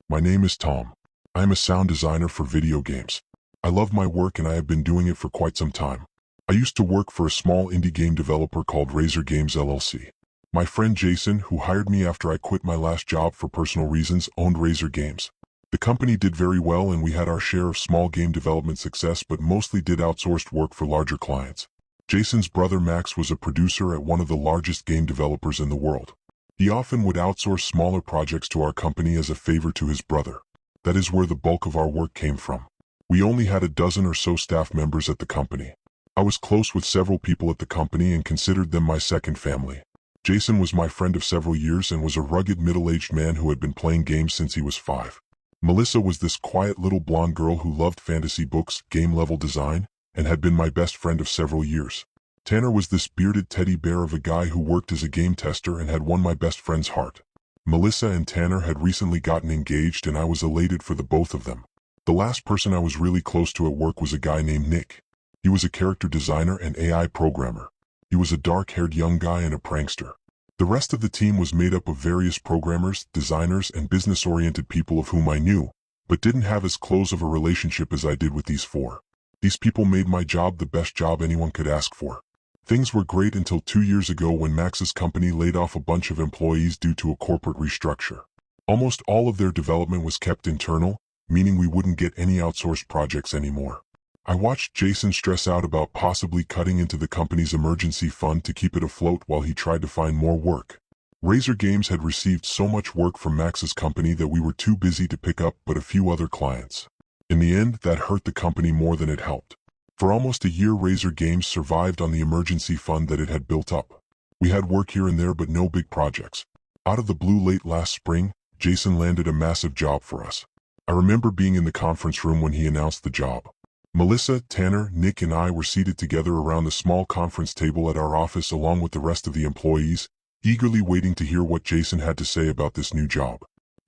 My name is Tom. I am a sound designer for video games. I love my work and I have been doing it for quite some time. I used to work for a small indie game developer called Razor Games LLC. My friend Jason, who hired me after I quit my last job for personal reasons, owned Razor Games. The company did very well and we had our share of small game development success, but mostly did outsourced work for larger clients. Jason's brother Max was a producer at one of the largest game developers in the world. He often would outsource smaller projects to our company as a favor to his brother. That is where the bulk of our work came from. We only had a dozen or so staff members at the company. I was close with several people at the company and considered them my second family. Jason was my friend of several years and was a rugged middle-aged man who had been playing games since he was 5. Melissa was this quiet little blonde girl who loved fantasy books, game-level design, and had been my best friend of several years. Tanner was this bearded teddy bear of a guy who worked as a game tester and had won my best friend's heart. Melissa and Tanner had recently gotten engaged and I was elated for the both of them. The last person I was really close to at work was a guy named Nick. He was a character designer and AI programmer. He was a dark-haired young guy and a prankster. The rest of the team was made up of various programmers, designers, and business-oriented people of whom I knew, but didn't have as close of a relationship as I did with these 4. These people made my job the best job anyone could ask for. Things were great until 2 years ago when Max's company laid off a bunch of employees due to a corporate restructure. Almost all of their development was kept internal, meaning we wouldn't get any outsourced projects anymore. I watched Jason stress out about possibly cutting into the company's emergency fund to keep it afloat while he tried to find more work. Razor Games had received so much work from Max's company that we were too busy to pick up but a few other clients. In the end, that hurt the company more than it helped. For almost a year, Razor Games survived on the emergency fund that it had built up. We had work here and there but no big projects. Out of the blue late last spring, Jason landed a massive job for us. I remember being in the conference room when he announced the job. Melissa, Tanner, Nick and I were seated together around the small conference table at our office along with the rest of the employees, eagerly waiting to hear what Jason had to say about this new job.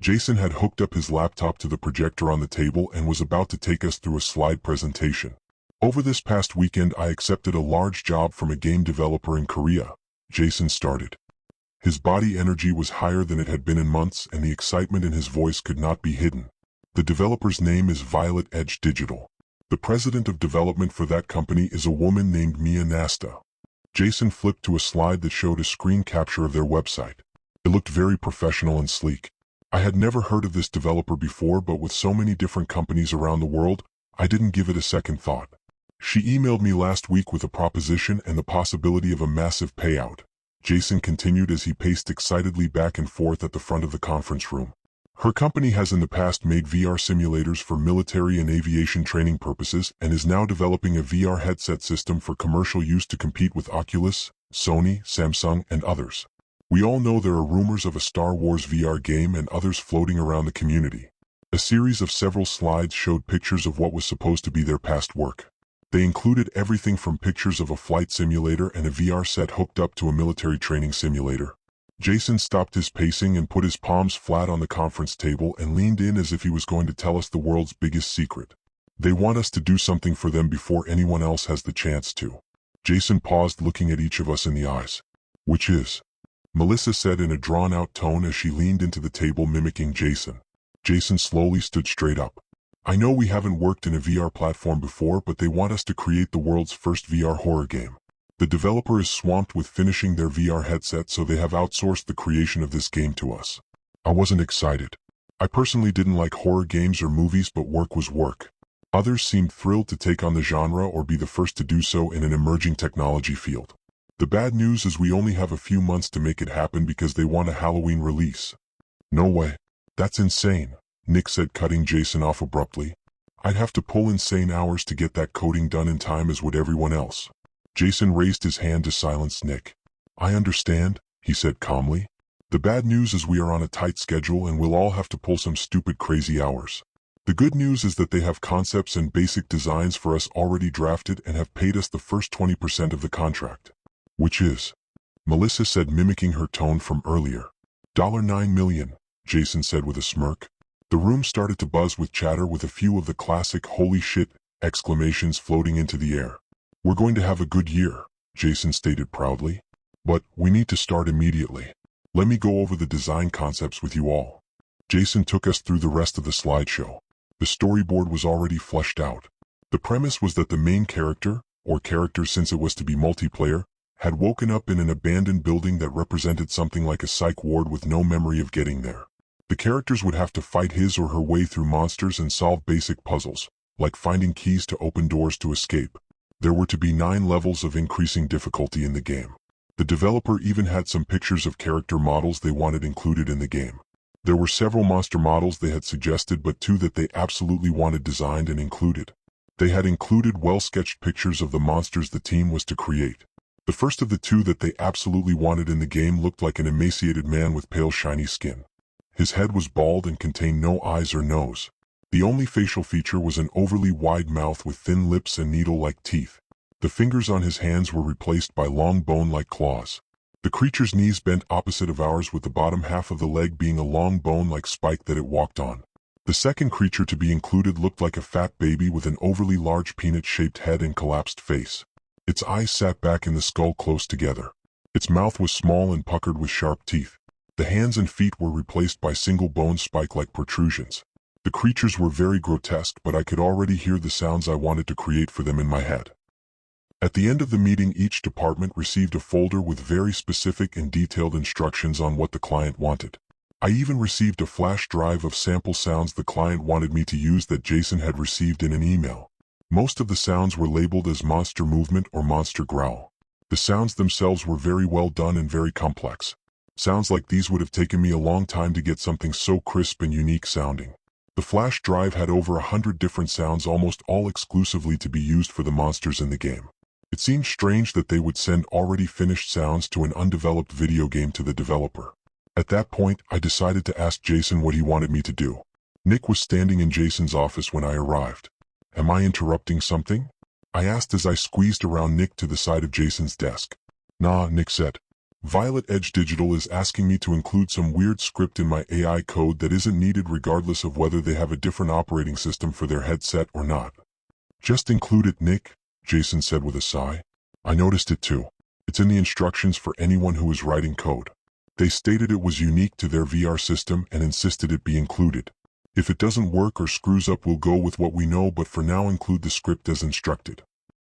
Jason had hooked up his laptop to the projector on the table and was about to take us through a slide presentation. Over this past weekend I accepted a large job from a game developer in Korea. Jason started. His body energy was higher than it had been in months and the excitement in his voice could not be hidden. The developer's name is Violet Edge Digital. The president of development for that company is a woman named Mia Nasta. Jason flipped to a slide that showed a screen capture of their website. It looked very professional and sleek. I had never heard of this developer before, but with so many different companies around the world, I didn't give it a second thought. She emailed me last week with a proposition and the possibility of a massive payout. Jason continued as he paced excitedly back and forth at the front of the conference room. Her company has in the past made VR simulators for military and aviation training purposes and is now developing a VR headset system for commercial use to compete with Oculus, Sony, Samsung, and others. We all know there are rumors of a Star Wars VR game and others floating around the community. A series of several slides showed pictures of what was supposed to be their past work. They included everything from pictures of a flight simulator and a VR set hooked up to a military training simulator. Jason stopped his pacing and put his palms flat on the conference table and leaned in as if he was going to tell us the world's biggest secret. They want us to do something for them before anyone else has the chance to. Jason paused, looking at each of us in the eyes. Which is? Melissa said in a drawn-out tone as she leaned into the table mimicking Jason. Jason slowly stood straight up. I know we haven't worked in a VR platform before, but they want us to create the world's first VR horror game. The developer is swamped with finishing their VR headset, so they have outsourced the creation of this game to us. I wasn't excited. I personally didn't like horror games or movies, but work was work. Others seemed thrilled to take on the genre or be the first to do so in an emerging technology field. The bad news is we only have a few months to make it happen because they want a Halloween release. No way. That's insane, Nick said, cutting Jason off abruptly. I'd have to pull insane hours to get that coding done in time as would everyone else. Jason raised his hand to silence Nick. I understand, he said calmly. The bad news is we are on a tight schedule and we'll all have to pull some stupid crazy hours. The good news is that they have concepts and basic designs for us already drafted and have paid us the first 20% of the contract. Which is? Melissa said, mimicking her tone from earlier. $9 million, Jason said with a smirk. The room started to buzz with chatter, with a few of the classic "holy shit" exclamations floating into the air. We're going to have a good year, Jason stated proudly. But we need to start immediately. Let me go over the design concepts with you all. Jason took us through the rest of the slideshow. The storyboard was already fleshed out. The premise was that the main character, or characters since it was to be multiplayer, had woken up in an abandoned building that represented something like a psych ward with no memory of getting there. The characters would have to fight his or her way through monsters and solve basic puzzles, like finding keys to open doors to escape. There were to be 9 levels of increasing difficulty in the game. The developer even had some pictures of character models they wanted included in the game. There were several monster models they had suggested, but 2 that they absolutely wanted designed and included. They had included well-sketched pictures of the monsters the team was to create. The first of the 2 that they absolutely wanted in the game looked like an emaciated man with pale shiny skin. His head was bald and contained no eyes or nose. The only facial feature was an overly wide mouth with thin lips and needle-like teeth. The fingers on his hands were replaced by long bone-like claws. The creature's knees bent opposite of ours, with the bottom half of the leg being a long bone-like spike that it walked on. The second creature to be included looked like a fat baby with an overly large peanut-shaped head and collapsed face. Its eyes sat back in the skull close together. Its mouth was small and puckered with sharp teeth. The hands and feet were replaced by single bone spike-like protrusions. The creatures were very grotesque, but I could already hear the sounds I wanted to create for them in my head. At the end of the meeting, each department received a folder with very specific and detailed instructions on what the client wanted. I even received a flash drive of sample sounds the client wanted me to use that Jason had received in an email. Most of the sounds were labeled as monster movement or monster growl. The sounds themselves were very well done and very complex. Sounds like these would have taken me a long time to get something so crisp and unique sounding. The flash drive had over 100 different sounds, almost all exclusively to be used for the monsters in the game. It seemed strange that they would send already finished sounds to an undeveloped video game to the developer. At that point, I decided to ask Jason what he wanted me to do. Nick was standing in Jason's office when I arrived. "Am I interrupting something?" I asked as I squeezed around Nick to the side of Jason's desk. "Nah," Nick said. "Violet Edge Digital is asking me to include some weird script in my AI code that isn't needed regardless of whether they have a different operating system for their headset or not." "Just include it, Nick," Jason said with a sigh. "I noticed it too. It's in the instructions for anyone who is writing code. They stated it was unique to their VR system and insisted it be included. If it doesn't work or screws up, we'll go with what we know, but for now include the script as instructed."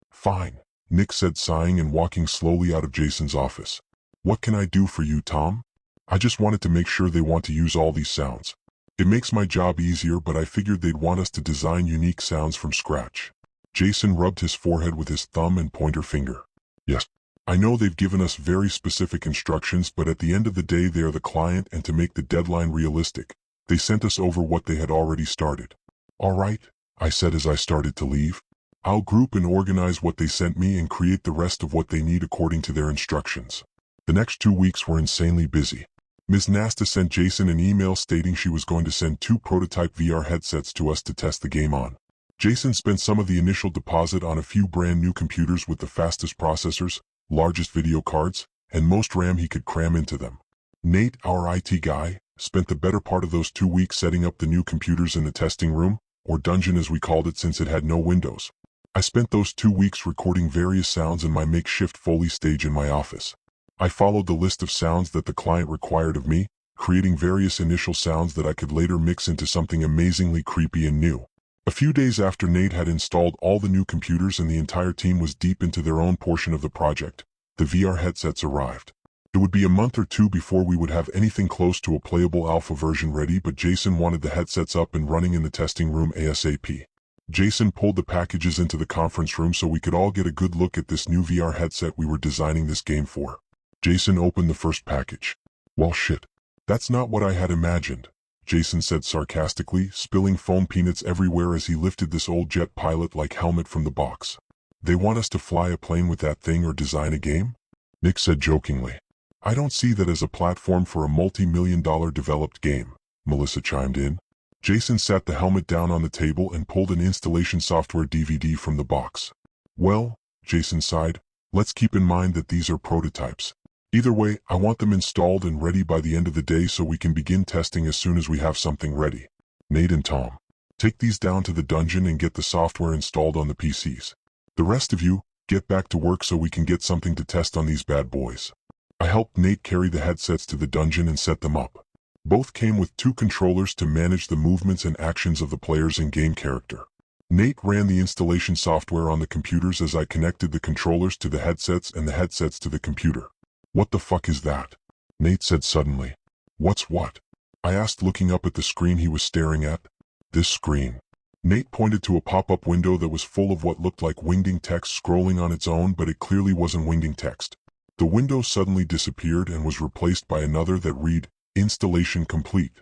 "Fine," Nick said, sighing and walking slowly out of Jason's office. "What can I do for you, Tom?" "I just wanted to make sure they want to use all these sounds. It makes my job easier, but I figured they'd want us to design unique sounds from scratch." Jason rubbed his forehead with his thumb and pointer finger. "Yes, I know they've given us very specific instructions, but at the end of the day they are the client, and to make the deadline realistic, they sent us over what they had already started." "All right," I said as I started to leave. "I'll group and organize what they sent me and create the rest of what they need according to their instructions." The next 2 weeks were insanely busy. Ms. Nasta sent Jason an email stating she was going to send 2 prototype VR headsets to us to test the game on. Jason spent some of the initial deposit on a few brand new computers with the fastest processors, largest video cards, and most RAM he could cram into them. Nate, our IT guy, spent the better part of those 2 weeks setting up the new computers in the testing room, or dungeon as we called it since it had no windows. I spent those 2 weeks recording various sounds in my makeshift Foley stage in my office. I followed the list of sounds that the client required of me, creating various initial sounds that I could later mix into something amazingly creepy and new. A few days after Nate had installed all the new computers and the entire team was deep into their own portion of the project, the VR headsets arrived. It would be a month or 2 before we would have anything close to a playable alpha version ready, but Jason wanted the headsets up and running in the testing room ASAP. Jason pulled the packages into the conference room so we could all get a good look at this new VR headset we were designing this game for. Jason opened the first package. "Well, shit. That's not what I had imagined," Jason said sarcastically, spilling foam peanuts everywhere as he lifted this old jet pilot-like helmet from the box. "They want us to fly a plane with that thing or design a game?" Nick said jokingly. "I don't see that as a platform for a multi-million-dollar developed game," Melissa chimed in. Jason sat the helmet down on the table and pulled an installation software DVD from the box. "Well," Jason sighed, "let's keep in mind that these are prototypes. Either way, I want them installed and ready by the end of the day so we can begin testing as soon as we have something ready. Nate and Tom, take these down to the dungeon and get the software installed on the PCs. The rest of you, get back to work so we can get something to test on these bad boys." I helped Nate carry the headsets to the dungeon and set them up. Both came with two controllers to manage the movements and actions of the player's in-game character. Nate ran the installation software on the computers as I connected the controllers to the headsets and the headsets to the computer. "What the fuck is that?" Nate said suddenly. "What's what?" I asked, looking up at the screen he was staring at. "This screen." Nate pointed to a pop-up window that was full of what looked like Wingding text scrolling on its own, but it clearly wasn't Wingding text. The window suddenly disappeared and was replaced by another that read, "Installation complete."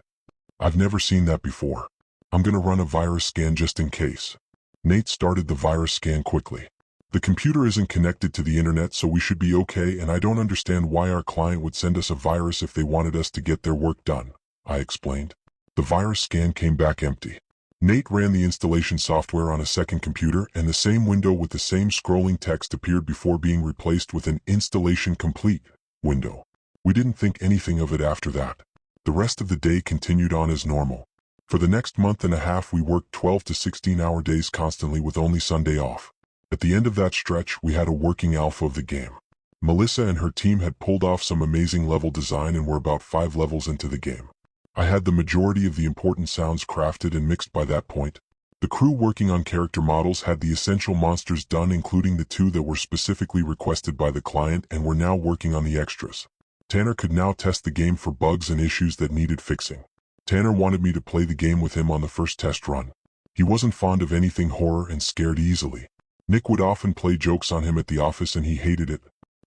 "I've never seen that before. I'm gonna run a virus scan just in case." Nate started the virus scan quickly. "The computer isn't connected to the internet, so we should be okay, and I don't understand why our client would send us a virus if they wanted us to get their work done," I explained. The virus scan came back empty. Nate ran the installation software on a second computer, and the same window with the same scrolling text appeared before being replaced with an "Installation complete" window. We didn't think anything of it after that. The rest of the day continued on as normal. For the next month and a half we worked 12 to 16-hour days constantly with only Sunday off. At the end of that stretch, we had a working alpha of the game. Melissa and her team had pulled off some amazing level design and were about 5 levels into the game. I had the majority of the important sounds crafted and mixed by that point. The crew working on character models had the essential monsters done, including the 2 that were specifically requested by the client, and were now working on the extras. Tanner could now test the game for bugs and issues that needed fixing. Tanner wanted me to play the game with him on the first test run. He wasn't fond of anything horror and scared easily. Nick would often play jokes on him at the office and he hated it.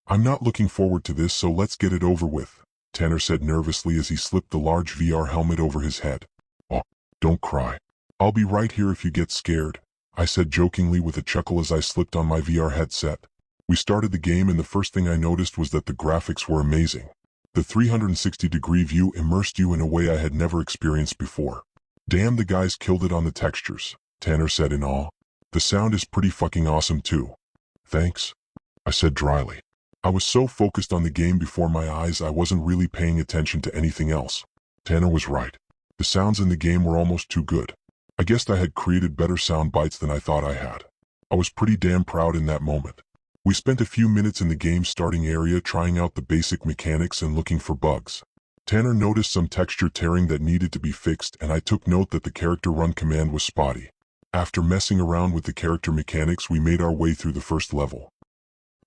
"I'm not looking forward to this, so let's get it over with," Tanner said nervously as he slipped the large VR helmet over his head. "Oh, don't cry. I'll be right here if you get scared," I said jokingly with a chuckle as I slipped on my VR headset. We started the game and the first thing I noticed was that the graphics were amazing. The 360-degree view immersed you in a way I had never experienced before. "Damn, the guys killed it on the textures," Tanner said in awe. "The sound is pretty fucking awesome too." "Thanks," I said dryly. I was so focused on the game before my eyes I wasn't really paying attention to anything else. Tanner was right. The sounds in the game were almost too good. I guessed I had created better sound bites than I thought I had. I was pretty damn proud in that moment. We spent a few minutes in the game's starting area trying out the basic mechanics and looking for bugs. Tanner noticed some texture tearing that needed to be fixed, and I took note that the character run command was spotty. After messing around with the character mechanics, we made our way through the first level.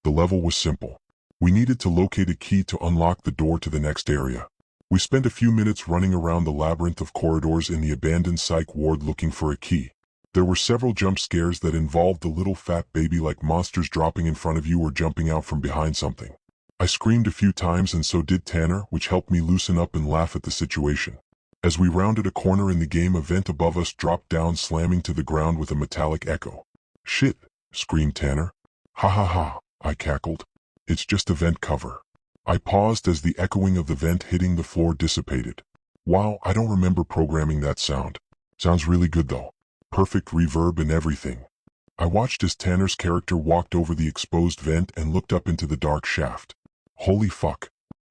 The level was simple. We needed to locate a key to unlock the door to the next area. We spent a few minutes running around the labyrinth of corridors in the abandoned psych ward looking for a key. There were several jump scares that involved the little fat baby-like monsters dropping in front of you or jumping out from behind something. I screamed a few times and so did Tanner, which helped me loosen up and laugh at the situation. As we rounded a corner in the game, a vent above us dropped down, slamming to the ground with a metallic echo. "Shit!" screamed Tanner. "Ha ha ha," I cackled. "It's just a vent cover." I paused as the echoing of the vent hitting the floor dissipated. "Wow, I don't remember programming that sound. Sounds really good though. Perfect reverb and everything." I watched as Tanner's character walked over the exposed vent and looked up into the dark shaft. "Holy fuck."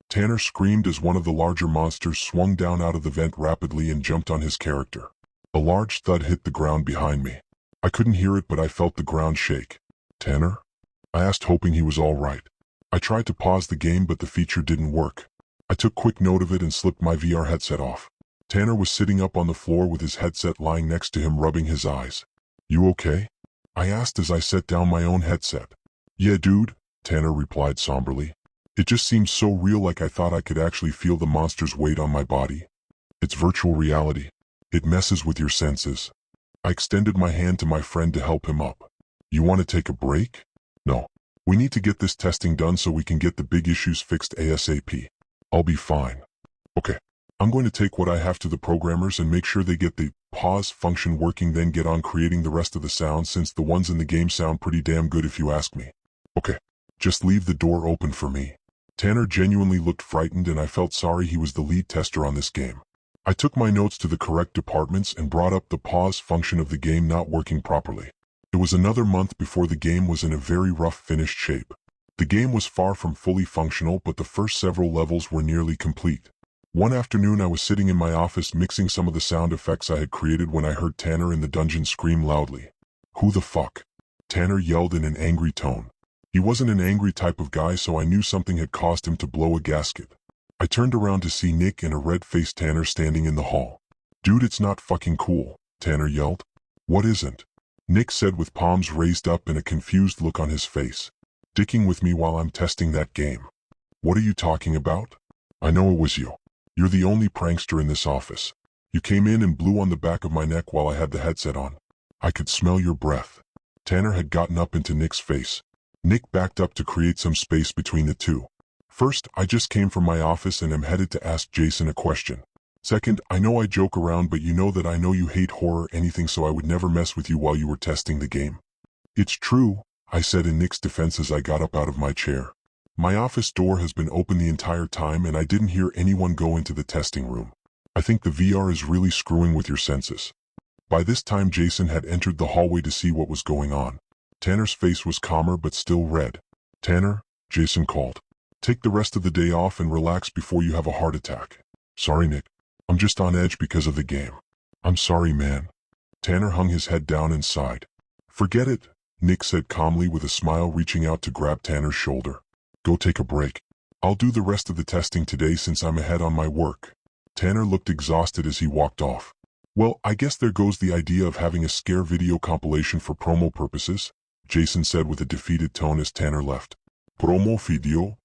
Tanner screamed as one of the larger monsters swung down out of the vent rapidly and jumped on his character. A large thud hit the ground behind me. I couldn't hear it, but I felt the ground shake. "Tanner?" I asked, hoping he was all right. I tried to pause the game, but the feature didn't work. I took quick note of it and slipped my VR headset off. Tanner was sitting up on the floor with his headset lying next to him, rubbing his eyes. "You okay?" I asked as I set down my own headset. "Yeah, dude," Tanner replied somberly. "It just seems so real, like I thought I could actually feel the monster's weight on my body. It's virtual reality. It messes with your senses." I extended my hand to my friend to help him up. "You want to take a break?" "No. We need to get this testing done so we can get the big issues fixed ASAP. I'll be fine." "Okay. I'm going to take what I have to the programmers and make sure they get the pause function working, then get on creating the rest of the sounds, since the ones in the game sound pretty damn good if you ask me." "Okay. Just leave the door open for me." Tanner genuinely looked frightened, and I felt sorry. He was the lead tester on this game. I took my notes to the correct departments and brought up the pause function of the game not working properly. It was another month before the game was in a very rough finished shape. The game was far from fully functional, but the first several levels were nearly complete. One afternoon I was sitting in my office mixing some of the sound effects I had created when I heard Tanner in the dungeon scream loudly. "Who the fuck?" Tanner yelled in an angry tone. He wasn't an angry type of guy, so I knew something had caused him to blow a gasket. I I turned around to see Nick and a red-faced Tanner standing in the hall. "Dude, it's not fucking cool," Tanner yelled. "What isn't?" Nick said with palms raised up and a confused look on his face. "Dicking with me while I'm testing that game." "What are you talking about?" "I know it was you. You're the only prankster in this office. You came in and blew on the back of my neck while I had the headset on. I could smell your breath." Tanner had gotten up into Nick's face. Nick backed up to create some space between the two. "First, I just came from my office and am headed to ask Jason a question. Second, I know I joke around, but you know that I know you hate horror anything, so I would never mess with you while you were testing the game." "It's true," I said in Nick's defense as I got up out of my chair. "My office door has been open the entire time and I didn't hear anyone go into the testing room. I think the VR is really screwing with your senses." By this time Jason had entered the hallway to see what was going on. Tanner's face was calmer but still red. "Tanner," Jason called, "take the rest of the day off and relax before you have a heart attack." "Sorry, Nick. I'm just on edge because of the game." "I'm sorry, man." Tanner hung his head down and sighed. "Forget it," Nick said calmly with a smile, reaching out to grab Tanner's shoulder. "Go take a break. I'll do the rest of the testing today since I'm ahead on my work." Tanner looked exhausted as he walked off. "Well, I guess there goes the idea of having a scare video compilation for promo purposes," Jason said with a defeated tone as Tanner left. "Promo video?"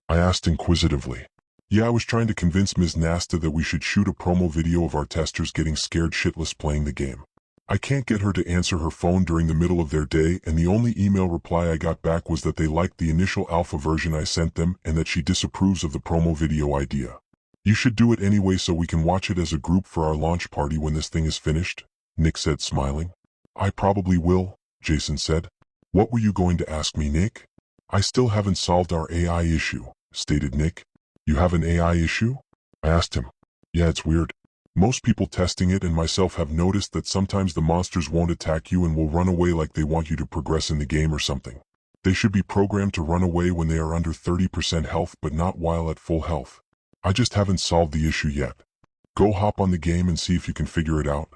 I asked inquisitively. "Yeah, I was trying to convince Ms. Nasta that we should shoot a promo video of our testers getting scared shitless playing the game. I can't get her to answer her phone during the middle of their day, and the only email reply I got back was that they liked the initial alpha version I sent them and that she disapproves of the promo video idea. You should do it anyway so we can watch it as a group for our launch party when this thing is finished," Nick said, smiling. "I probably will," Jason said. "What were you going to ask me, Nick?" "I still haven't solved our AI issue," stated Nick. "You have an AI issue?" I asked him. "Yeah, it's weird. Most people testing it and myself have noticed that sometimes the monsters won't attack you and will run away like they want you to progress in the game or something. They should be programmed to run away when they are under 30% health but not while at full health. I just haven't solved the issue yet. Go hop on the game and see if you can figure it out.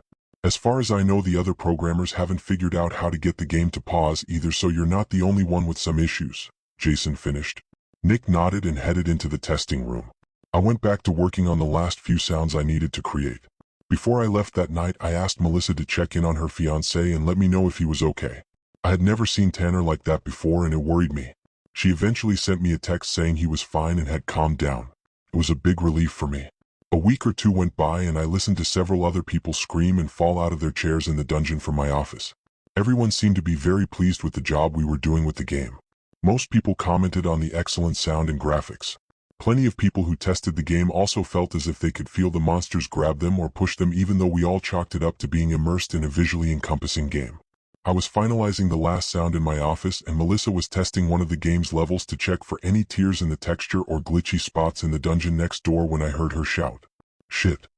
As far as I know, the other programmers haven't figured out how to get the game to pause either, so you're not the only one with some issues," Jason finished. Nick nodded and headed into the testing room. I went back to working on the last few sounds I needed to create. Before I left that night, I asked Melissa to check in on her fiancé and let me know if he was okay. I had never seen Tanner like that before and it worried me. She eventually sent me a text saying he was fine and had calmed down. It was a big relief for me. A week or two went by and I listened to several other people scream and fall out of their chairs in the dungeon from my office. Everyone seemed to be very pleased with the job we were doing with the game. Most people commented on the excellent sound and graphics. Plenty of people who tested the game also felt as if they could feel the monsters grab them or push them, even though we all chalked it up to being immersed in a visually encompassing game. I was finalizing the last sound in my office and Melissa was testing one of the game's levels to check for any tears in the texture or glitchy spots in the dungeon next door when I heard her shout. "Shit!"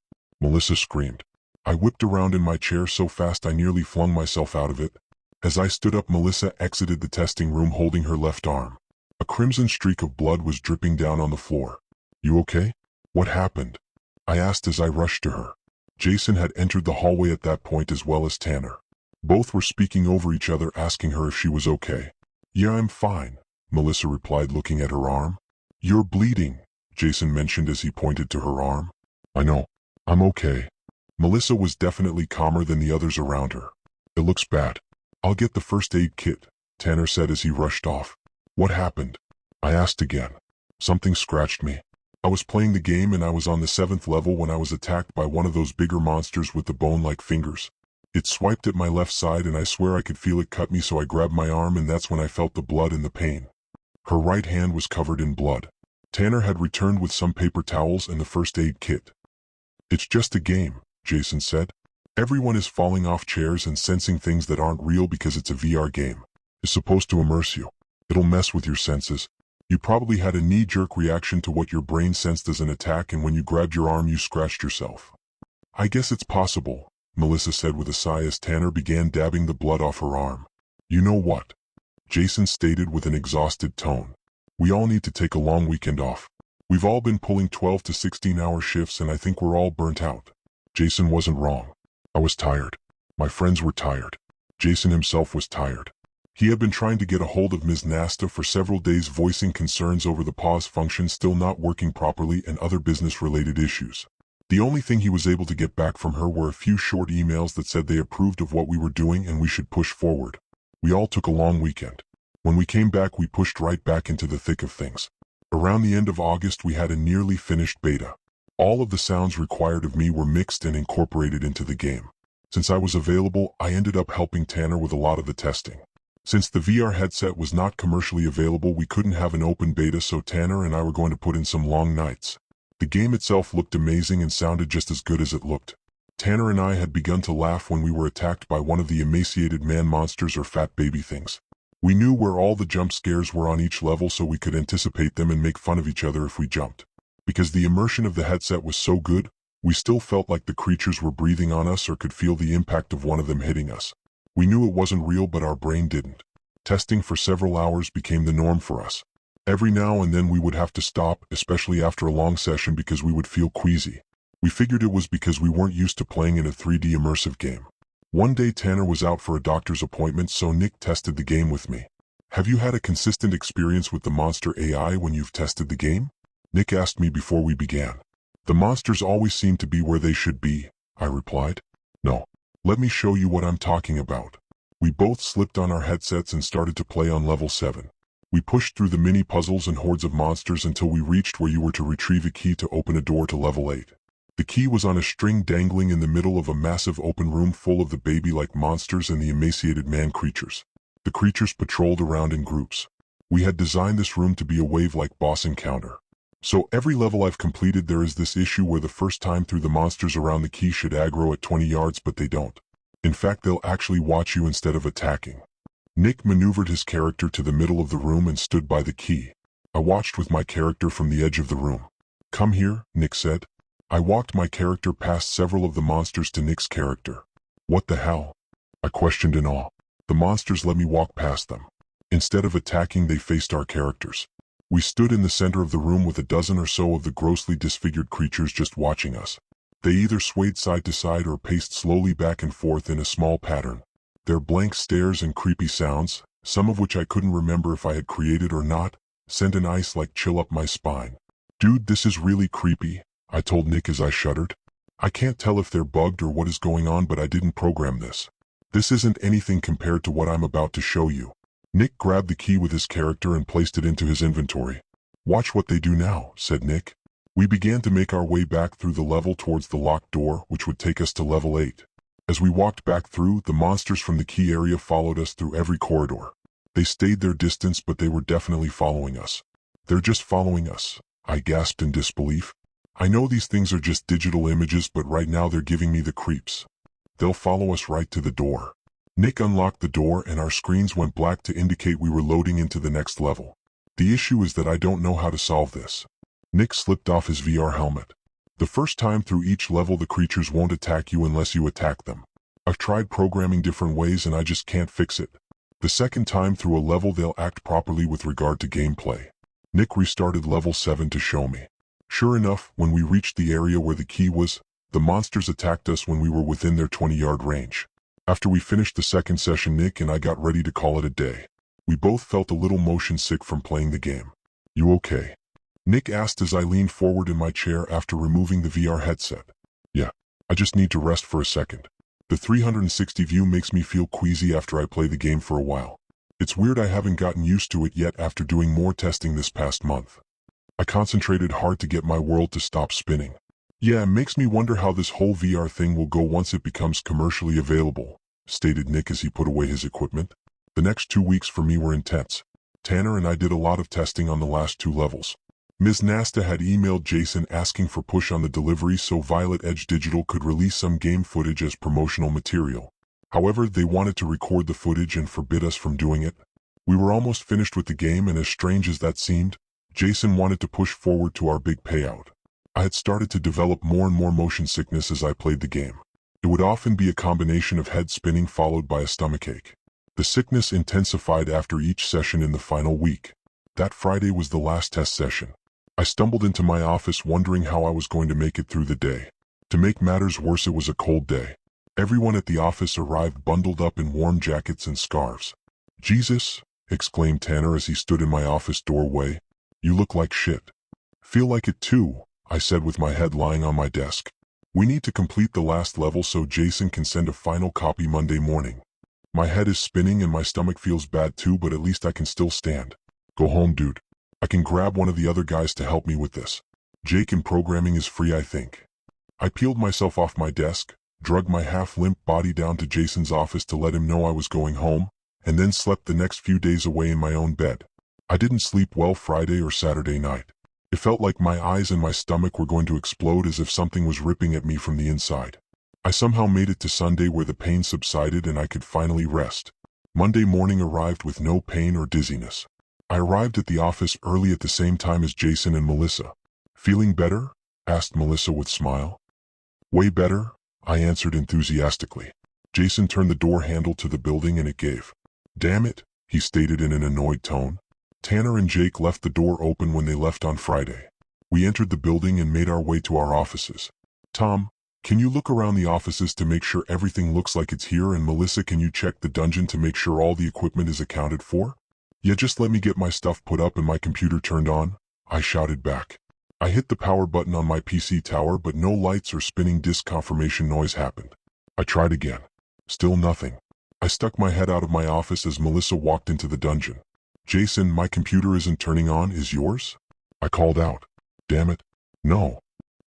Melissa screamed. I whipped around in my chair so fast I nearly flung myself out of it. As I stood up, Melissa exited the testing room holding her left arm. A crimson streak of blood was dripping down on the floor. "You okay? What happened?" I asked as I rushed to her. Jason had entered the hallway at that point as well as Tanner. Both were speaking over each other, asking her if she was okay. "Yeah, I'm fine," Melissa replied, looking at her arm. "You're bleeding," Jason mentioned as he pointed to her arm. "I know. I'm okay." Melissa was definitely calmer than the others around her. "It looks bad. I'll get the first aid kit," Tanner said as he rushed off. "What happened?" I asked again. "Something scratched me. I was playing the game and I was on the 7th level when I was attacked by one of those bigger monsters with the bone-like fingers. It swiped at my left side and I swear I could feel it cut me, so I grabbed my arm and that's when I felt the blood and the pain." Her right hand was covered in blood. Tanner had returned with some paper towels and the first aid kit. "It's just a game," Jason said. "Everyone is falling off chairs and sensing things that aren't real because it's a VR game. It's supposed to immerse you. It'll mess with your senses. You probably had a knee-jerk reaction to what your brain sensed as an attack, and when you grabbed your arm you scratched yourself." "I guess it's possible," Melissa said with a sigh as Tanner began dabbing the blood off her arm. "You know what?" Jason stated with an exhausted tone. "We all need to take a long weekend off. We've all been pulling 12 to 16-hour shifts and I think we're all burnt out." Jason wasn't wrong. I was tired. My friends were tired. Jason himself was tired. He had been trying to get a hold of Ms. Nasta for several days, voicing concerns over the pause function still not working properly and other business-related issues. The only thing he was able to get back from her were a few short emails that said they approved of what we were doing and we should push forward. We all took a long weekend. When we came back, we pushed right back into the thick of things. Around the end of August, we had a nearly finished beta. All of the sounds required of me were mixed and incorporated into the game. Since I was available, I ended up helping Tanner with a lot of the testing. Since the VR headset was not commercially available, we couldn't have an open beta, so Tanner and I were going to put in some long nights. The game itself looked amazing and sounded just as good as it looked. Tanner and I had begun to laugh when we were attacked by one of the emaciated man monsters or fat baby things. We knew where all the jump scares were on each level, so we could anticipate them and make fun of each other if we jumped. Because the immersion of the headset was so good, we still felt like the creatures were breathing on us or could feel the impact of one of them hitting us. We knew it wasn't real, but our brain didn't. Testing for several hours became the norm for us. Every now and then we would have to stop, especially after a long session, because we would feel queasy. We figured it was because we weren't used to playing in a 3D immersive game. One day Tanner was out for a doctor's appointment, so Nick tested the game with me. "Have you had a consistent experience with the monster AI when you've tested the game?" Nick asked me before we began. "The monsters always seem to be where they should be," I replied. "No. Let me show you what I'm talking about." We both slipped on our headsets and started to play on level 7. We pushed through the mini puzzles and hordes of monsters until we reached where you were to retrieve a key to open a door to level 8. The key was on a string dangling in the middle of a massive open room full of the baby-like monsters and the emaciated man creatures. The creatures patrolled around in groups. We had designed this room to be a wave-like boss encounter. So every level I've completed, there is this issue where the first time through the monsters around the key should aggro at 20 yards, but they don't. In fact, they'll actually watch you instead of attacking. Nick maneuvered his character to the middle of the room and stood by the key. I watched with my character from the edge of the room. "Come here," Nick said. I walked my character past several of the monsters to Nick's character. "What the hell?" I questioned in awe. The monsters let me walk past them. Instead of attacking, they faced our characters. We stood in the center of the room with a dozen or so of the grossly disfigured creatures just watching us. They either swayed side to side or paced slowly back and forth in a small pattern. Their blank stares and creepy sounds, some of which I couldn't remember if I had created or not, sent an ice-like chill up my spine. "Dude, this is really creepy," I told Nick as I shuddered. "I can't tell if they're bugged or what is going on, but I didn't program this. This isn't anything compared to what I'm about to show you." Nick grabbed the key with his character and placed it into his inventory. "Watch what they do now," said Nick. We began to make our way back through the level towards the locked door, which would take us to level 8. As we walked back through, the monsters from the key area followed us through every corridor. They stayed their distance, but they were definitely following us. "They're just following us," I gasped in disbelief. "I know these things are just digital images, but right now they're giving me the creeps. They'll follow us right to the door." Nick unlocked the door and our screens went black to indicate we were loading into the next level. "The issue is that I don't know how to solve this." Nick slipped off his VR helmet. "The first time through each level, the creatures won't attack you unless you attack them. I've tried programming different ways and I just can't fix it. The second time through a level, they'll act properly with regard to gameplay." Nick restarted level 7 to show me. Sure enough, when we reached the area where the key was, the monsters attacked us when we were within their 20-yard range. After we finished the second session, Nick and I got ready to call it a day. We both felt a little motion sick from playing the game. "You okay?" Nick asked as I leaned forward in my chair after removing the VR headset. "Yeah, I just need to rest for a second. The 360 view makes me feel queasy after I play the game for a while. It's weird I haven't gotten used to it yet after doing more testing this past month. I concentrated hard to get my world to stop spinning. Yeah, it makes me wonder how this whole VR thing will go once it becomes commercially available," stated Nick as he put away his equipment. The next 2 weeks for me were intense. Tanner and I did a lot of testing on the last 2 levels. Ms. Nasta had emailed Jason asking for push on the delivery so Violet Edge Digital could release some game footage as promotional material. However, they wanted to record the footage and forbid us from doing it. We were almost finished with the game, and as strange as that seemed, Jason wanted to push forward to our big payout. I had started to develop more and more motion sickness as I played the game. It would often be a combination of head spinning followed by a stomachache. The sickness intensified after each session in the final week. That Friday was the last test session. I stumbled into my office wondering how I was going to make it through the day. To make matters worse, it was a cold day. Everyone at the office arrived bundled up in warm jackets and scarves. Jesus, exclaimed Tanner as he stood in my office doorway. You look like shit. Feel like it too, I said with my head lying on my desk. We need to complete the last level so Jason can send a final copy Monday morning. My head is spinning and my stomach feels bad too, but at least I can still stand. Go home, dude. I can grab one of the other guys to help me with this. Jake in programming is free, I think. I peeled myself off my desk, dragged my half-limp body down to Jason's office to let him know I was going home, and then slept the next few days away in my own bed. I didn't sleep well Friday or Saturday night. It felt like my eyes and my stomach were going to explode as if something was ripping at me from the inside. I somehow made it to Sunday where the pain subsided and I could finally rest. Monday morning arrived with no pain or dizziness. I arrived at the office early at the same time as Jason and Melissa. Feeling better? Asked Melissa with a smile. Way better, I answered enthusiastically. Jason turned the door handle to the building and it gave. Damn it, he stated in an annoyed tone. Tanner and Jake left the door open when they left on Friday. We entered the building and made our way to our offices. Tom, can you look around the offices to make sure everything looks like it's here, and Melissa, can you check the dungeon to make sure all the equipment is accounted for? Yeah, just let me get my stuff put up and my computer turned on, I shouted back. I hit the power button on my PC tower, but no lights or spinning disk confirmation noise happened. I tried again. Still nothing. I stuck my head out of my office as Melissa walked into the dungeon. Jason, my computer isn't turning on, is yours? I called out. Damn it. No.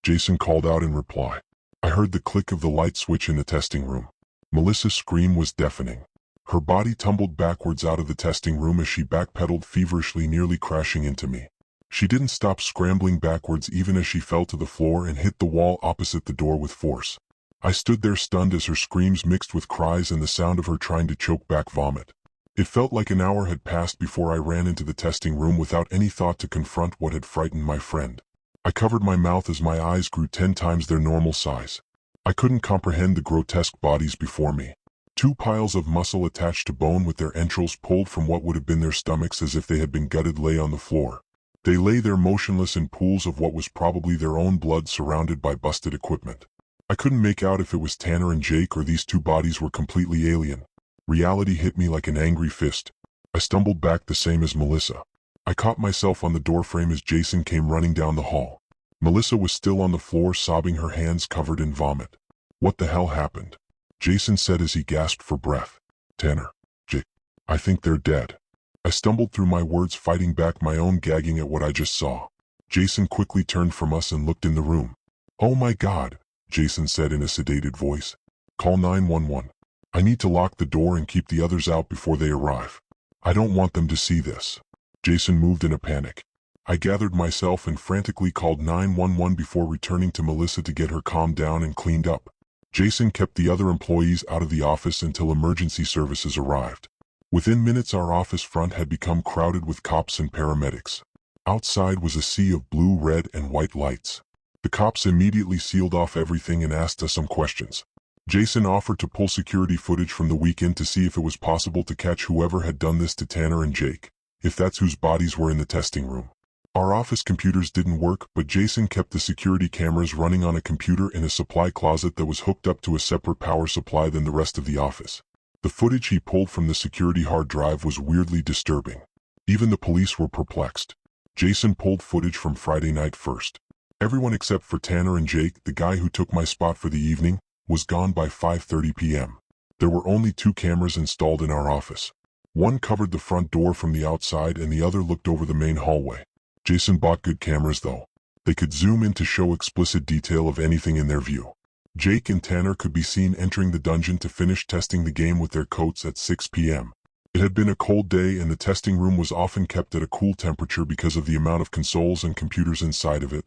Jason called out in reply. I heard the click of the light switch in the testing room. Melissa's scream was deafening. Her body tumbled backwards out of the testing room as she backpedaled feverishly, nearly crashing into me. She didn't stop scrambling backwards even as she fell to the floor and hit the wall opposite the door with force. I stood there stunned as her screams mixed with cries and the sound of her trying to choke back vomit. It felt like an hour had passed before I ran into the testing room without any thought to confront what had frightened my friend. I covered my mouth as my eyes grew 10 times their normal size. I couldn't comprehend the grotesque bodies before me. 2 piles of muscle attached to bone with their entrails pulled from what would have been their stomachs as if they had been gutted lay on the floor. They lay there motionless in pools of what was probably their own blood surrounded by busted equipment. I couldn't make out if it was Tanner and Jake or these 2 bodies were completely alien. Reality hit me like an angry fist. I stumbled back the same as Melissa. I caught myself on the doorframe as Jason came running down the hall. Melissa was still on the floor sobbing, her hands covered in vomit. What the hell happened? Jason said as he gasped for breath. Tanner, Jake, I think they're dead. I stumbled through my words, fighting back my own gagging at what I just saw. Jason quickly turned from us and looked in the room. Oh my God, Jason said in a sedated voice. Call 911. I need to lock the door and keep the others out before they arrive. I don't want them to see this. Jason moved in a panic. I gathered myself and frantically called 911 before returning to Melissa to get her calmed down and cleaned up. Jason kept the other employees out of the office until emergency services arrived. Within minutes, our office front had become crowded with cops and paramedics. Outside was a sea of blue, red, and white lights. The cops immediately sealed off everything and asked us some questions. Jason offered to pull security footage from the weekend to see if it was possible to catch whoever had done this to Tanner and Jake, if that's whose bodies were in the testing room. Our office computers didn't work, but Jason kept the security cameras running on a computer in a supply closet that was hooked up to a separate power supply than the rest of the office. The footage he pulled from the security hard drive was weirdly disturbing. Even the police were perplexed. Jason pulled footage from Friday night first. Everyone except for Tanner and Jake, the guy who took my spot for the evening, was gone by 5:30 p.m. There were only 2 cameras installed in our office. One covered the front door from the outside and the other looked over the main hallway. Jason bought good cameras though. They could zoom in to show explicit detail of anything in their view. Jake and Tanner could be seen entering the dungeon to finish testing the game with their coats at 6 p.m. It had been a cold day and the testing room was often kept at a cool temperature because of the amount of consoles and computers inside of it.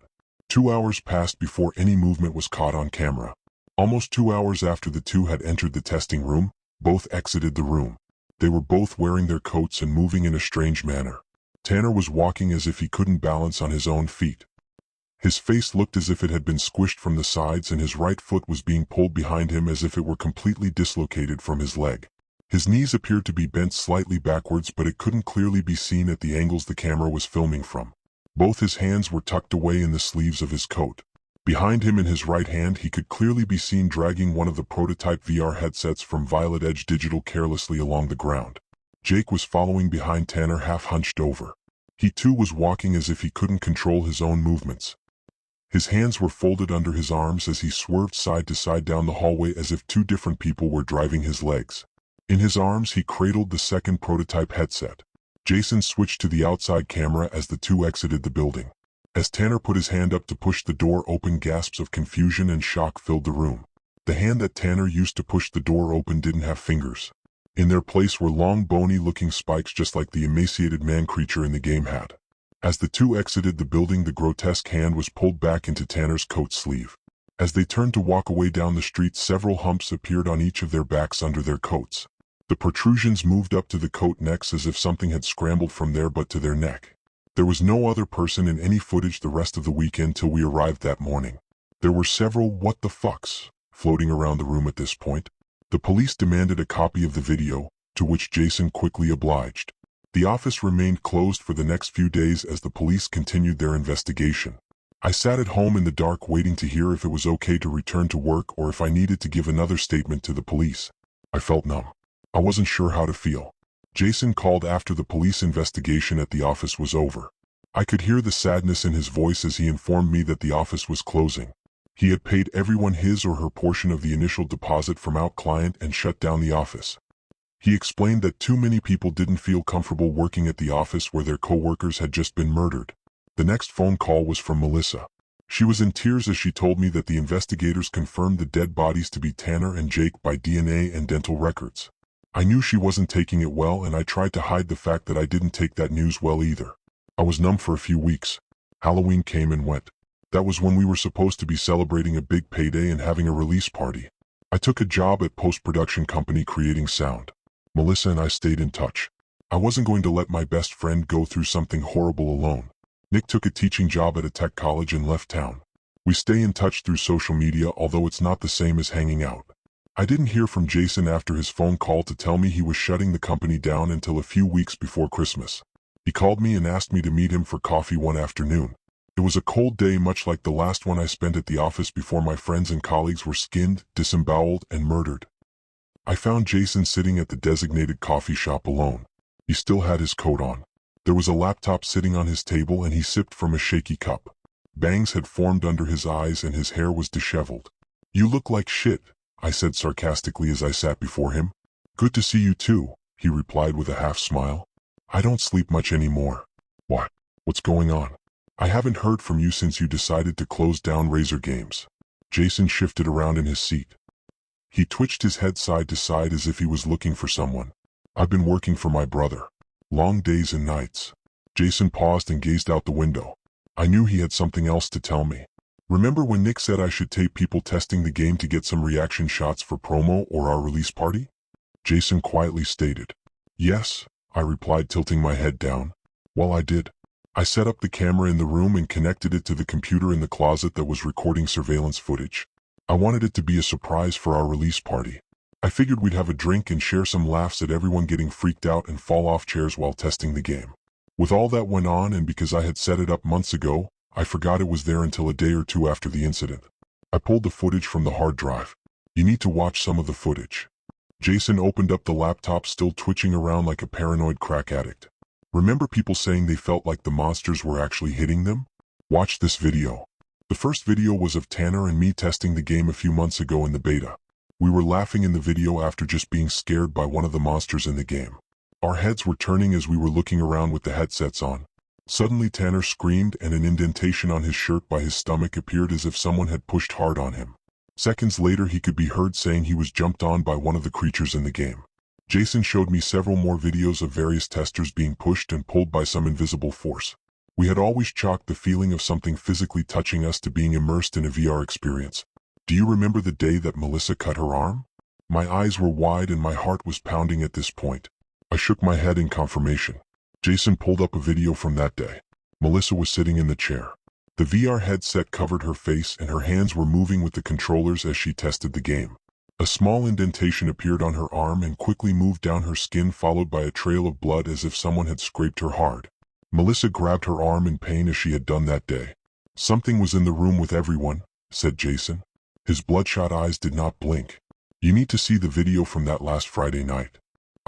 2 hours passed before any movement was caught on camera. Almost 2 hours after the 2 had entered the testing room, both exited the room. They were both wearing their coats and moving in a strange manner. Tanner was walking as if he couldn't balance on his own feet. His face looked as if it had been squished from the sides and his right foot was being pulled behind him as if it were completely dislocated from his leg. His knees appeared to be bent slightly backwards, but it couldn't clearly be seen at the angles the camera was filming from. Both his hands were tucked away in the sleeves of his coat. Behind him in his right hand he could clearly be seen dragging one of the prototype VR headsets from Violet Edge Digital carelessly along the ground. Jake was following behind Tanner, half hunched over. He too was walking as if he couldn't control his own movements. His hands were folded under his arms as he swerved side to side down the hallway as if two different people were driving his legs. In his arms he cradled the second prototype headset. Jason switched to the outside camera as the two exited the building. As Tanner put his hand up to push the door open, gasps of confusion and shock filled the room. The hand that Tanner used to push the door open didn't have fingers. In their place were long, bony-looking spikes just like the emaciated man-creature in the game had. As the two exited the building, the grotesque hand was pulled back into Tanner's coat sleeve. As they turned to walk away down the street, several humps appeared on each of their backs under their coats. The protrusions moved up to the coat necks as if something had scrambled from there but to their neck. There was no other person in any footage the rest of the weekend till we arrived that morning. There were several what the fucks floating around the room at this point. The police demanded a copy of the video, to which Jason quickly obliged. The office remained closed for the next few days as the police continued their investigation. I sat at home in the dark waiting to hear if it was okay to return to work or if I needed to give another statement to the police. I felt numb. I wasn't sure how to feel. Jason called after the police investigation at the office was over. I could hear the sadness in his voice as he informed me that the office was closing. He had paid everyone his or her portion of the initial deposit from our client and shut down the office. He explained that too many people didn't feel comfortable working at the office where their co-workers had just been murdered. The next phone call was from Melissa. She was in tears as she told me that the investigators confirmed the dead bodies to be Tanner and Jake by DNA and dental records. I knew she wasn't taking it well, and I tried to hide the fact that I didn't take that news well either. I was numb for a few weeks. Halloween came and went. That was when we were supposed to be celebrating a big payday and having a release party. I took a job at post-production company creating sound. Melissa and I stayed in touch. I wasn't going to let my best friend go through something horrible alone. Nick took a teaching job at a tech college and left town. We stay in touch through social media, although it's not the same as hanging out. I didn't hear from Jason after his phone call to tell me he was shutting the company down until a few weeks before Christmas. He called me and asked me to meet him for coffee one afternoon. It was a cold day, much like the last one I spent at the office before my friends and colleagues were skinned, disemboweled, and murdered. I found Jason sitting at the designated coffee shop alone. He still had his coat on. There was a laptop sitting on his table and he sipped from a shaky cup. Bangs had formed under his eyes and his hair was disheveled. "You look like shit," I said sarcastically as I sat before him. "Good to see you too," he replied with a half smile. "I don't sleep much anymore." "What? What's going on?" "I haven't heard from you since you decided to close down Razor Games." Jason shifted around in his seat. He twitched his head side to side as if he was looking for someone. "I've been working for my brother. Long days and nights." Jason paused and gazed out the window. I knew he had something else to tell me. "Remember when Nick said I should tape people testing the game to get some reaction shots for promo or our release party?" Jason quietly stated. "Yes," I replied, tilting my head down. "Well, I did. I set up the camera in the room and connected it to the computer in the closet that was recording surveillance footage. I wanted it to be a surprise for our release party. I figured we'd have a drink and share some laughs at everyone getting freaked out and fall off chairs while testing the game. With all that went on, and because I had set it up months ago, I forgot it was there until a day or two after the incident. I pulled the footage from the hard drive. You need to watch some of the footage." Jason opened up the laptop, still twitching around like a paranoid crack addict. "Remember people saying they felt like the monsters were actually hitting them? Watch this video." The first video was of Tanner and me testing the game a few months ago in the beta. We were laughing in the video after just being scared by one of the monsters in the game. Our heads were turning as we were looking around with the headsets on. Suddenly Tanner screamed and an indentation on his shirt by his stomach appeared as if someone had pushed hard on him. Seconds later he could be heard saying he was jumped on by one of the creatures in the game. Jason showed me several more videos of various testers being pushed and pulled by some invisible force. We had always chalked the feeling of something physically touching us to being immersed in a VR experience. "Do you remember the day that Melissa cut her arm?" My eyes were wide and my heart was pounding at this point. I shook my head in confirmation. Jason pulled up a video from that day. Melissa was sitting in the chair. The VR headset covered her face and her hands were moving with the controllers as she tested the game. A small indentation appeared on her arm and quickly moved down her skin, followed by a trail of blood as if someone had scraped her hard. Melissa grabbed her arm in pain as she had done that day. "Something was in the room with everyone," said Jason. His bloodshot eyes did not blink. "You need to see the video from that last Friday night."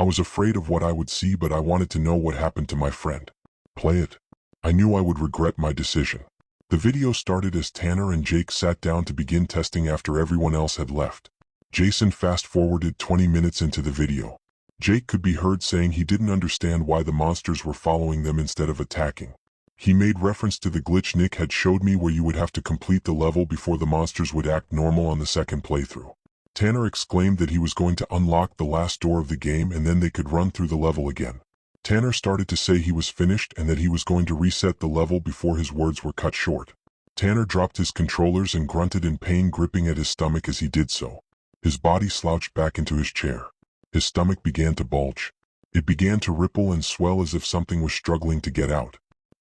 I was afraid of what I would see, but I wanted to know what happened to my friend. Play it. I knew I would regret my decision. The video started as Tanner and Jake sat down to begin testing after everyone else had left. Jason fast-forwarded 20 minutes into the video. Jake could be heard saying he didn't understand why the monsters were following them instead of attacking. He made reference to the glitch Nick had showed me where you would have to complete the level before the monsters would act normal on the second playthrough. Tanner exclaimed that he was going to unlock the last door of the game and then they could run through the level again. Tanner started to say he was finished and that he was going to reset the level before his words were cut short. Tanner dropped his controllers and grunted in pain, gripping at his stomach as he did so. His body slouched back into his chair. His stomach began to bulge. It began to ripple and swell as if something was struggling to get out.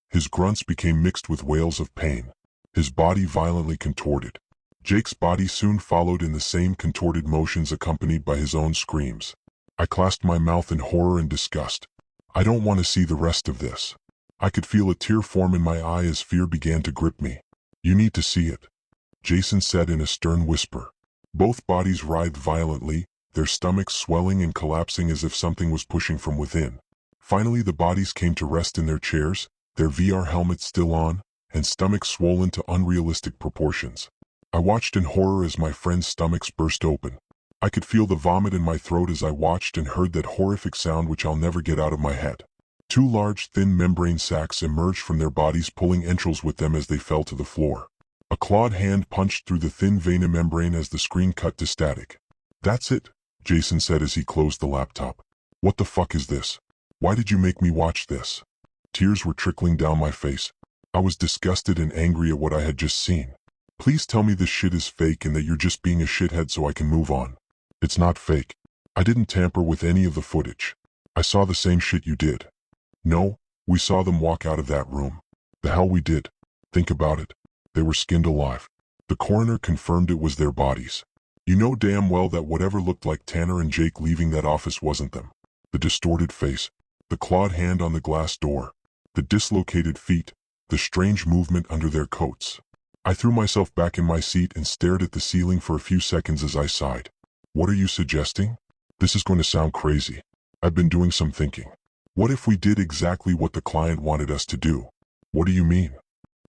His grunts became mixed with wails of pain. His body violently contorted. Jake's body soon followed in the same contorted motions, accompanied by his own screams. I clasped my mouth in horror and disgust. I don't want to see the rest of this. I could feel a tear form in my eye as fear began to grip me. You need to see it, Jason said in a stern whisper. Both bodies writhed violently, their stomachs swelling and collapsing as if something was pushing from within. Finally the bodies came to rest in their chairs, their VR helmets still on, and stomachs swollen to unrealistic proportions. I watched in horror as my friends' stomachs burst open. I could feel the vomit in my throat as I watched and heard that horrific sound which I'll never get out of my head. Two large, thin membrane sacs emerged from their bodies, pulling entrails with them as they fell to the floor. A clawed hand punched through the thin vena membrane as the screen cut to static. That's it, Jason said as he closed the laptop. What the fuck is this? Why did you make me watch this? Tears were trickling down my face. I was disgusted and angry at what I had just seen. Please tell me this shit is fake and that you're just being a shithead so I can move on. It's not fake. I didn't tamper with any of the footage. I saw the same shit you did. No, we saw them walk out of that room. The hell we did. Think about it. They were skinned alive. The coroner confirmed it was their bodies. You know damn well that whatever looked like Tanner and Jake leaving that office wasn't them. The distorted face, the clawed hand on the glass door, the dislocated feet, the strange movement under their coats. I threw myself back in my seat and stared at the ceiling for a few seconds as I sighed. What are you suggesting? This is going to sound crazy. I've been doing some thinking. What if we did exactly what the client wanted us to do? What do you mean?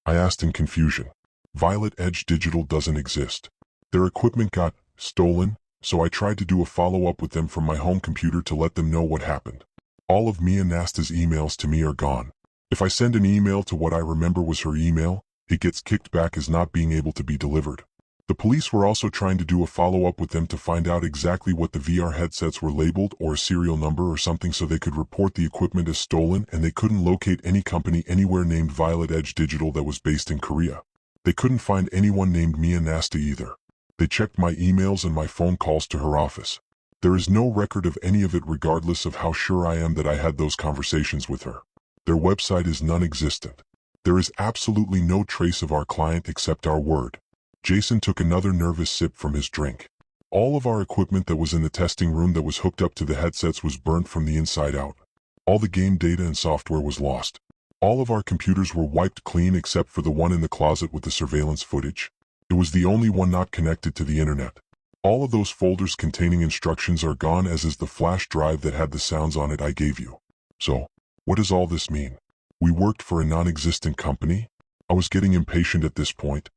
I asked in confusion. Violet Edge Digital doesn't exist. Their equipment got stolen, so I tried to do a follow-up with them from my home computer to let them know what happened. All of Mia Nasta's emails to me are gone. If I send an email to what I remember was her email, it gets kicked back as not being able to be delivered. The police were also trying to do a follow-up with them to find out exactly what the VR headsets were labeled or a serial number or something so they could report the equipment as stolen, and they couldn't locate any company anywhere named Violet Edge Digital that was based in Korea. They couldn't find anyone named Mia Nasta either. They checked my emails and my phone calls to her office. There is no record of any of it regardless of how sure I am that I had those conversations with her. Their website is non-existent. There is absolutely no trace of our client except our word. Jason took another nervous sip from his drink. All of our equipment that was in the testing room that was hooked up to the headsets was burnt from the inside out. All the game data and software was lost. All of our computers were wiped clean except for the one in the closet with the surveillance footage. It was the only one not connected to the internet. All of those folders containing instructions are gone, as is the flash drive that had the sounds on it I gave you. So, what does all this mean? We worked for a non-existent company? I was getting impatient at this point.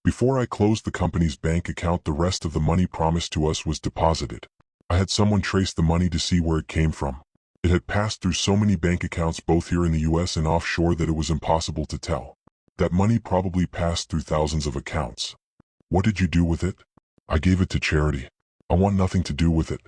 Before I closed the company's bank account, the rest of the money promised to us was deposited. I had someone trace the money to see where it came from. It had passed through so many bank accounts both here in the US and offshore that it was impossible to tell. That money probably passed through thousands of accounts. What did you do with it? I gave it to charity. I want nothing to do with it.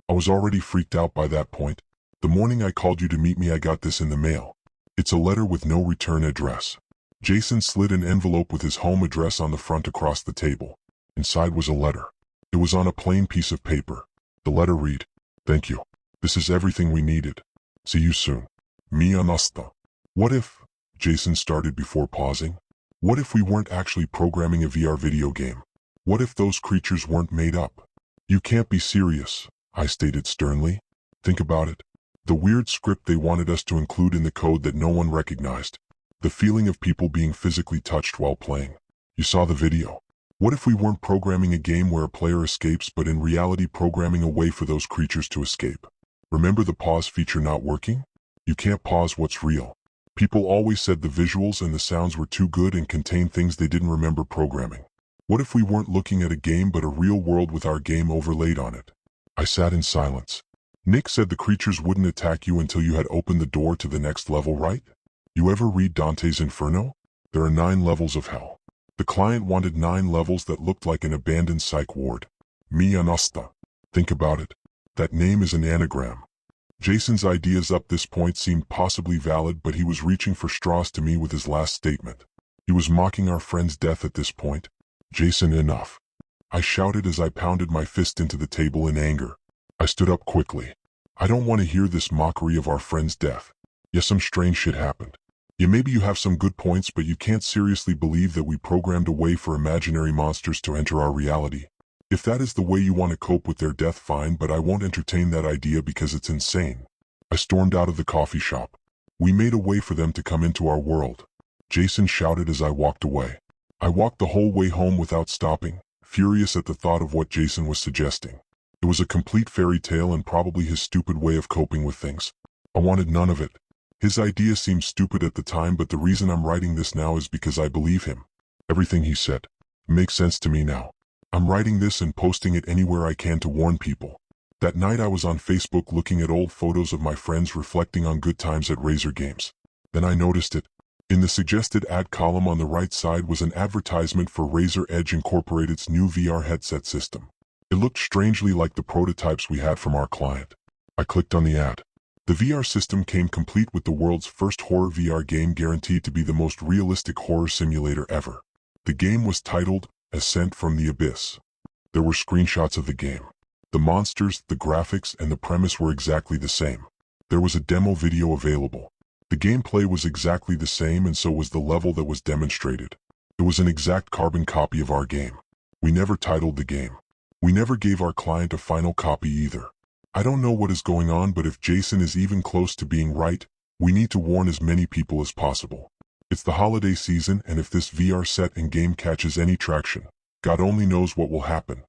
I was already freaked out by that point. The morning I called you to meet me, I got this in the mail. It's a letter with no return address. Jason slid an envelope with his home address on the front across the table. Inside was a letter. It was on a plain piece of paper. The letter read, "Thank you. This is everything we needed. See you soon. Mia Nasta." What if, Jason started before pausing, what if we weren't actually programming a VR video game? What if those creatures weren't made up? You can't be serious, I stated sternly. Think about it. The weird script they wanted us to include in the code that no one recognized. The feeling of people being physically touched while playing. You saw the video. What if we weren't programming a game where a player escapes but in reality programming a way for those creatures to escape? Remember the pause feature not working? You can't pause what's real. People always said the visuals and the sounds were too good and contained things they didn't remember programming. What if we weren't looking at a game but a real world with our game overlaid on it? I sat in silence. Nick said the creatures wouldn't attack you until you had opened the door to the next level, right? You ever read Dante's Inferno? There are 9 levels of hell. The client wanted 9 levels that looked like an abandoned psych ward. Mia Nostra. Think about it. That name is an anagram. Jason's ideas up this point seemed possibly valid, but he was reaching for straws to me with his last statement. He was mocking our friend's death at this point. Jason, enough. I shouted as I pounded my fist into the table in anger. I stood up quickly. I don't want to hear this mockery of our friend's death. Yes, some strange shit happened. Yeah, maybe you have some good points, but you can't seriously believe that we programmed a way for imaginary monsters to enter our reality. If that is the way you want to cope with their death, fine, but I won't entertain that idea because it's insane. I stormed out of the coffee shop. We made a way for them to come into our world. Jason shouted as I walked away. I walked the whole way home without stopping, furious at the thought of what Jason was suggesting. It was a complete fairy tale and probably his stupid way of coping with things. I wanted none of it. His idea seemed stupid at the time, but the reason I'm writing this now is because I believe him. Everything he said makes sense to me now. I'm writing this and posting it anywhere I can to warn people. That night I was on Facebook looking at old photos of my friends reflecting on good times at Razer Games. Then I noticed it. In the suggested ad column on the right side was an advertisement for Razer Edge Incorporated's new VR headset system. It looked strangely like the prototypes we had from our client. I clicked on the ad. The VR system came complete with the world's first horror VR game, guaranteed to be the most realistic horror simulator ever. The game was titled Ascent from the Abyss. There were screenshots of the game. The monsters, the graphics, and the premise were exactly the same. There was a demo video available. The gameplay was exactly the same, and so was the level that was demonstrated. It was an exact carbon copy of our game. We never titled the game. We never gave our client a final copy either. I don't know what is going on, but if Jason is even close to being right, we need to warn as many people as possible. It's the holiday season, and if this VR set and game catches any traction, God only knows what will happen.